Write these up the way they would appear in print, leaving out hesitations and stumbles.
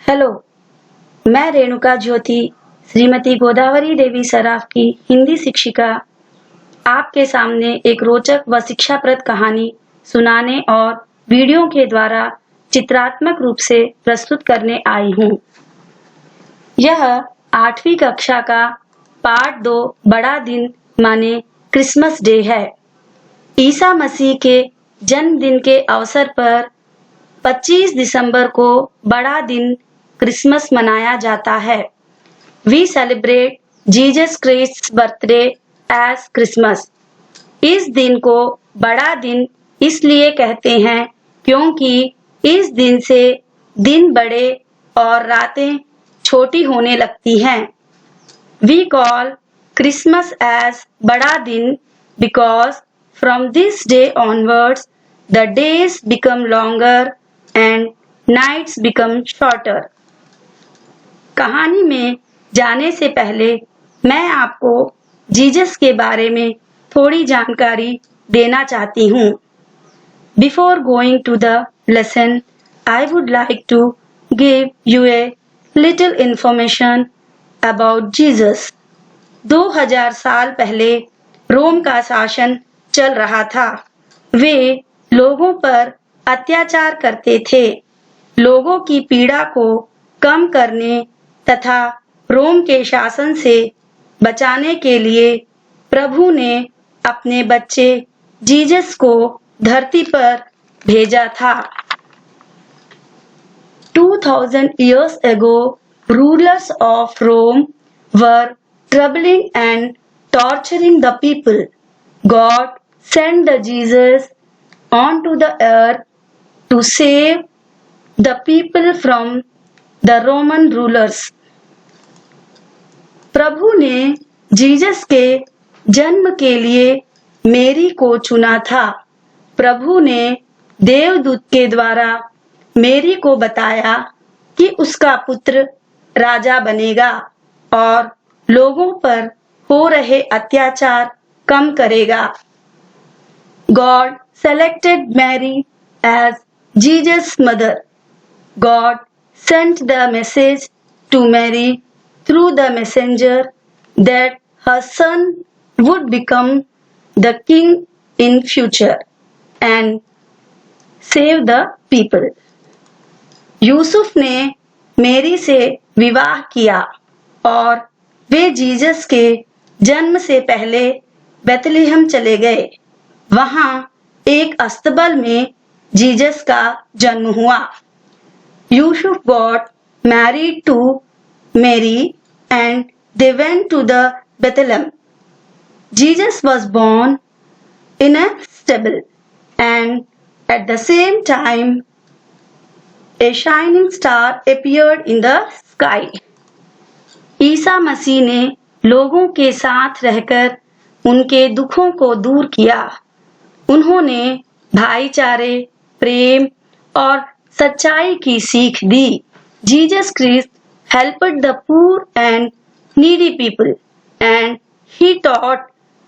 Hello, मैं रेणुका ज्योति श्रीमती गोदावरी देवी सराफ की हिंदी शिक्षिका आपके सामने एक रोचक व शिक्षाप्रद कहानी सुनाने और वीडियो के द्वारा चित्रात्मक रूप से प्रस्तुत करने आई हूँ। यह 8वीं कक्षा का पार्ट 2 बड़ा दिन माने क्रिसमस डे है। ईसा मसीह के जन्मदिन के अवसर पर 25 दिसंबर को बड़ा दिन क्रिसमस मनाया जाता है। We celebrate Jesus Christ's birthday as Christmas. इस दिन को बड़ा दिन इसलिए कहते हैं क्योंकि इस दिन से दिन बड़े और रातें छोटी होने लगती हैं। We call Christmas as बड़ा दिन because from this day onwards the days become longer and nights become shorter. कहानी में जाने से पहले मैं आपको जीसस के बारे में थोड़ी जानकारी देना चाहती हूँ। Before going to the lesson, I would like to give you a little information about Jesus. 2000 साल पहले रोम का शासन चल रहा था। वे लोगों पर अत्याचार करते थे। लोगों की पीड़ा को कम करने तथा रोम के शासन से बचाने के लिए प्रभु ने अपने बच्चे जीसस को धरती पर भेजा था। 2000 years ago, rulers of Rome were troubling and torturing the people. God sent the Jesus onto the earth to save the people from the Roman rulers. प्रभु ने जीसस के जन्म के लिए मेरी को चुना था। प्रभु ने देवदूत के द्वारा मेरी को बताया कि उसका पुत्र राजा बनेगा और लोगों पर हो रहे अत्याचार कम करेगा। God selected Mary as Jesus' mother. God sent the message to Mary through the messenger that her son would become the king in future and save the people. Yusuf ने मेरी से विवाह किया और वे जीसस के जन्म से पहले बेथलेहम चले गए। वहां एक अस्तबल में जीसस का जन्म हुआ। Yusuf got married to Mary and they went to the Bethlehem. Jesus was born in a stable and at the same time a shining star appeared in the sky. Isa Masih ने लोगों के साथ रहकर उनके दुखों को दूर किया। उन्होंने भाईचारे, प्रेम और सच्चाई की सीख दी। Jesus Christ helped the poor and needy people and he taught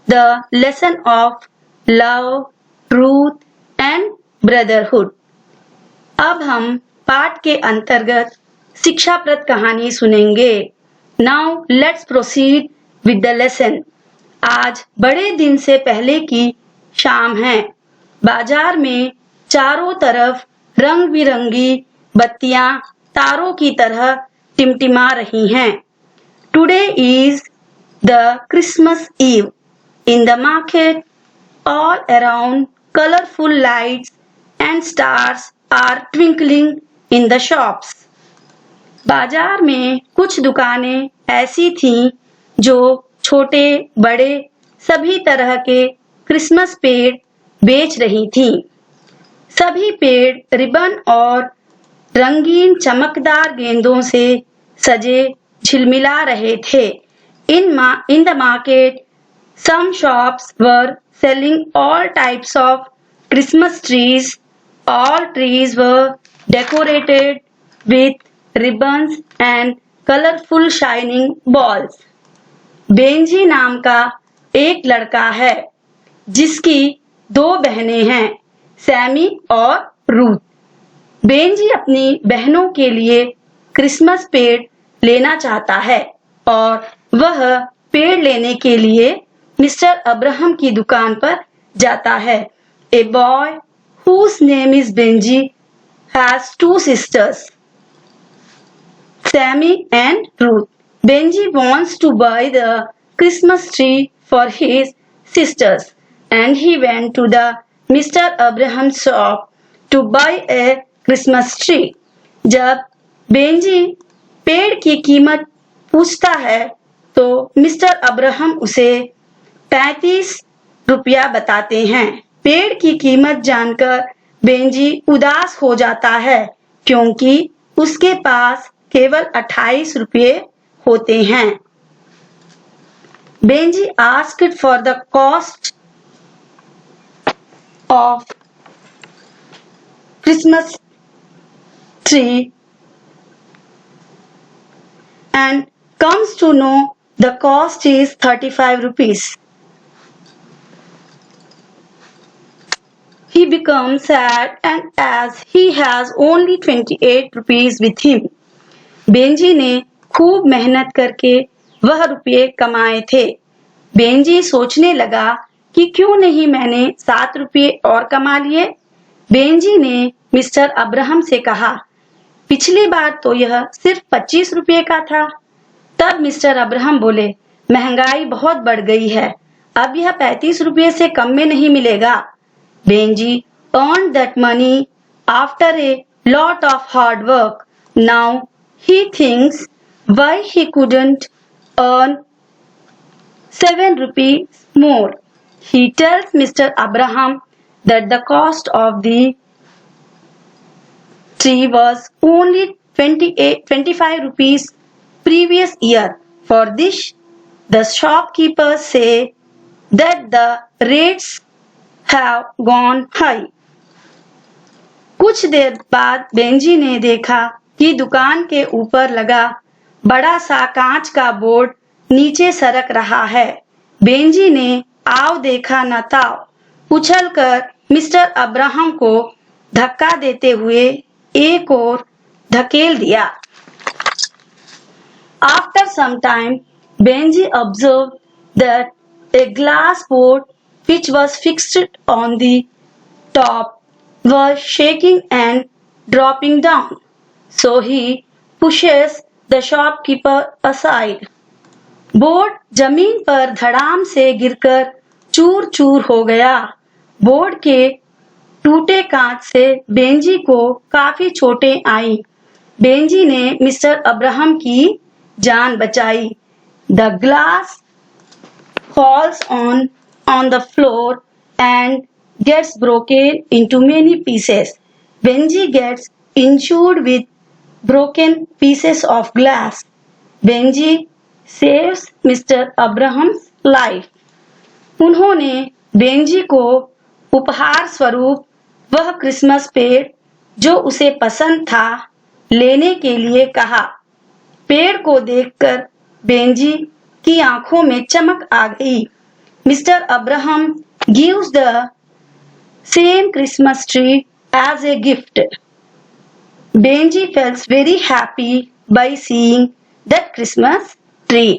the lesson of love, truth and brotherhood. अब हम पाठ के अंतर्गत शिक्षाप्रद कहानी सुनेंगे। Now let's proceed with the lesson. आज बड़े दिन से पहले की शाम है। बाजार में चारों तरफ रंग बिरंगी बत्तियां तारों की तरह टिमटिमा रही हैं। Today is the Christmas Eve. In the market, all around colorful lights and stars are twinkling in the shops. बाजार में कुछ दुकानें ऐसी थीं जो छोटे बड़े सभी तरह के क्रिसमस पेड़ बेच रही थीं। सभी पेड़ रिबन और रंगीन चमकदार गेंदों से सजे झिलमिला रहे थे। In the market, some shops were selling all types of Christmas trees. All trees were decorated with ribbons and colorful shining balls. Benji नाम का एक लड़का है जिसकी 2 बहनें हैं, सैमी और रूथ। बेंजी अपनी बहनों के लिए क्रिसमस पेड़ लेना चाहता है और वह पेड़ लेने के लिए मिस्टर अब्राहम की दुकान पर जाता है। A boy whose name is Benji has two sisters, Sammy and Ruth. Benji wants to buy the Christmas tree for his sisters and he went to the Mr. Abraham's shop to buy a Christmas tree. जब Benji पेड़ की कीमत पूछता है तो mister Abraham उसे 35 रुपया बताते हैं। पेड़ की कीमत जानकर बेंजी उदास हो जाता है क्योंकि उसके पास केवल 28 रुपये होते हैं। Benji asked for the cost of Christmas tree and comes to know the cost is 35 rupees. He becomes sad and as he has only 28 rupees with him. Benji ने खूब मेहनत करके वह रुपये कमाए थे। बेंजी सोचने लगा कि क्यों नहीं मैंने 7 रुपये और कमा लिए। बेंजी ने मिस्टर अब्राहम से कहा, पिछली बार तो यह सिर्फ 25 रुपये का था। तब मिस्टर अब्राहम बोले, महंगाई बहुत बढ़ गई है, अब यह 35 रुपये से कम में नहीं मिलेगा। Benji earned that money after a lot of hard work. Now he thinks why he couldn't earn 7 rupees more. He tells Mr. Abraham that the cost of the tree was only 25 rupees previous year. For this, the shopkeepers say that the rates have gone high. कुछ देर बाद Benji ने देखा कि दुकान के ऊपर लगा बड़ा सा कांच का बोर्ड नीचे सरक रहा है। बेंजी ने आओ देखा न ताओ उछलकर मिस्टर अब्राहम को धक्का देते हुए एक और धकेल दिया। After some time, Benji observed that a glass board which was fixed on the top was shaking and dropping down. So he pushes the shopkeeper aside. Board जमीन पर धड़ाम से गिरकर चूर चूर हो गया। बोर्ड के टूटे कांच से बेंजी को काफी चोटें आईं। बेंजी ने मिस्टर अब्राहम की जान बचाई। The glass falls on the floor and gets broken into many pieces. Benji gets injured with broken pieces of glass. Benji saves Mr. Abraham's life. उन्होंने बेंजी को उपहार स्वरूप वह क्रिसमस पेड़ जो उसे पसंद था लेने के लिए कहा। पेड़ को देखकर बेंजी की आंखों में चमक आ गई। Mister Abraham gives the same Christmas tree as a gift. Benji felt very happy by seeing that Christmas tree.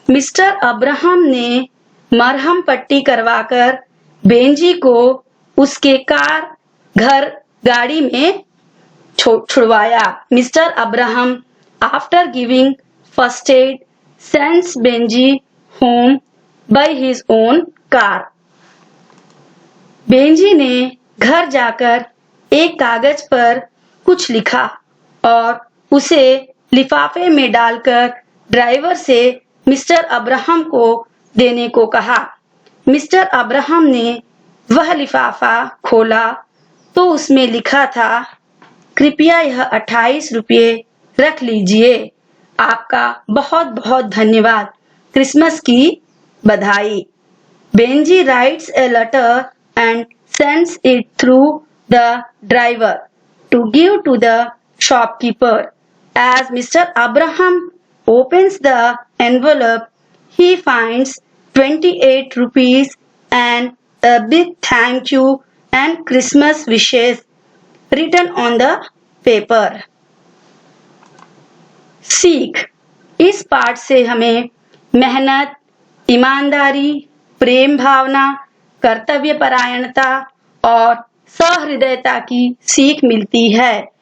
Mister Abraham ने मरहम पट्टी करवाकर बेंजी को उसके कार घर गाड़ी में छुड़वाया। Mister Abraham after giving first aid sends Benji home by his own car. Benji ने घर जाकर एक कागज पर कुछ लिखा और उसे लिफाफे में डालकर ड्राइवर से मिस्टर अब्राहम को देने को कहा। मिस्टर अब्राहम ने वह लिफाफा खोला तो उसमें लिखा था, कृपया यह 28 रुपये रख लीजिए, आपका बहुत बहुत धन्यवाद, क्रिसमस की बधाई। Benji writes a letter and sends it through the driver to give to the shopkeeper. As Mr. Abraham opens the envelope, he finds 28 rupees and a big thank you and Christmas wishes written on the paper. सीख। इस पाठ से हमें मेहनत, ईमानदारी, प्रेम भावना, कर्तव्य परायणता और सहृदयता की सीख मिलती है।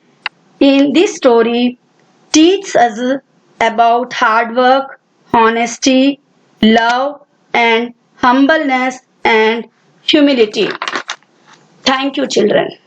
In this story teaches us about hard work, honesty, love and humbleness and humility. Thank you, children.